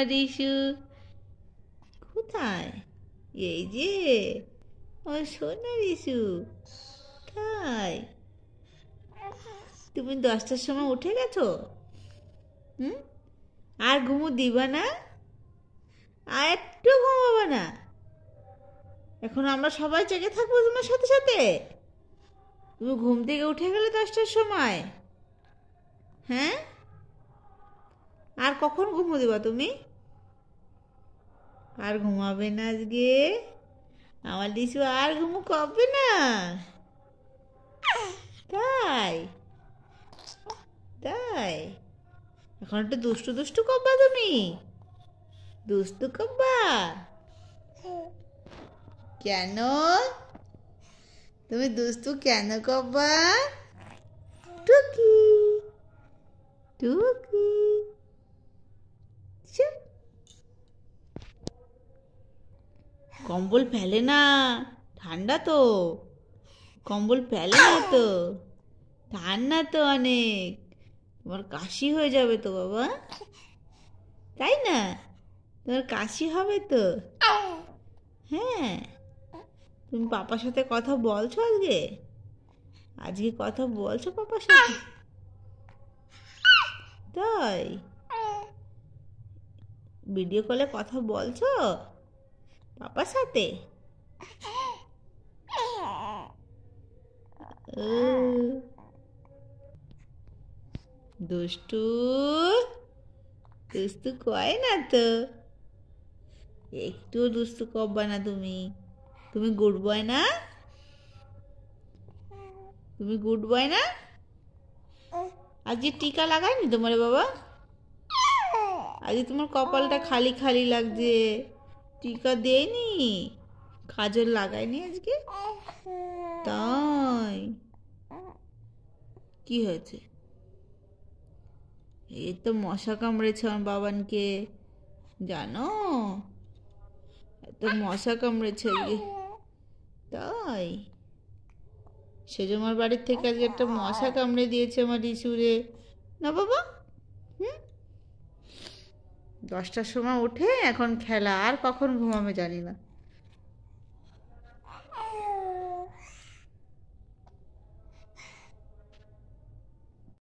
আমার রিশু। কোথায়? এই যে ও সোনা রিশু। তাই তুমি 10টার সময় উঠে গেছো? হুম, আর ঘুমো দিবা না? আর একটু ঘুমাবা না? এখন আমরা সবাই জেগে থাকবো তোমার সাথে সাথে। তুমি ঘুম থেকে উঠে গেলে 10টার সময়। হ্যাঁ, আর কখন ঘুমো দিবা তুমি? আর ঘুমাবে না আজকে? আমার লিচু আর ঘুমো কবে না? তাই? তাই? এখন একটু দুষ্টু দুষ্টু করবা তুমি? দুষ্টু করবা? কেন? তুমি দুষ্টু কেন করবা? টুকি টুকি। চুপ। কম্বল ফেলে না, ঠান্ডা তো। কম্বল ফেলে না তো, ঠান্ডা তো অনেক। তোমার কাশি হয়ে যাবে তো বাবা, তাই না? তোমার কাশি হবে তো। হ্যাঁ, তুমি পাপার সাথে কথা বলছো আজকে? আজকে কথা বলছো পাপার সাথে? তাই? ভিডিও কলে কথা বলছো পাপার সাথে? ও, দুষ্টু দুষ্টু কয় না তো, একটু দুষ্টু করবা না তুমি। তুমি গুড বয় না? তুমি গুড বয় না? আজকে টিকা লাগায়নি তোমার বাবা? আজকে তোমার কপালটা খালি খালি লাগছে, টিকা দেয়নি, কাজল লাগায়নি আজকে? তাই? কি হয়েছে? এই তো মশা কামড়েছে আমার বাবানকে, জানো? এত মশা কামড়েছে আজকে। তাই? সেজমার বাড়ির থেকে আজকে একটা মশা কামড়ে দিয়েছে আমার রিসুরে। না বাবা? হুম, 10টার সময় উঠে এখন খেলা, আর কখন ঘুমাবে জানি না।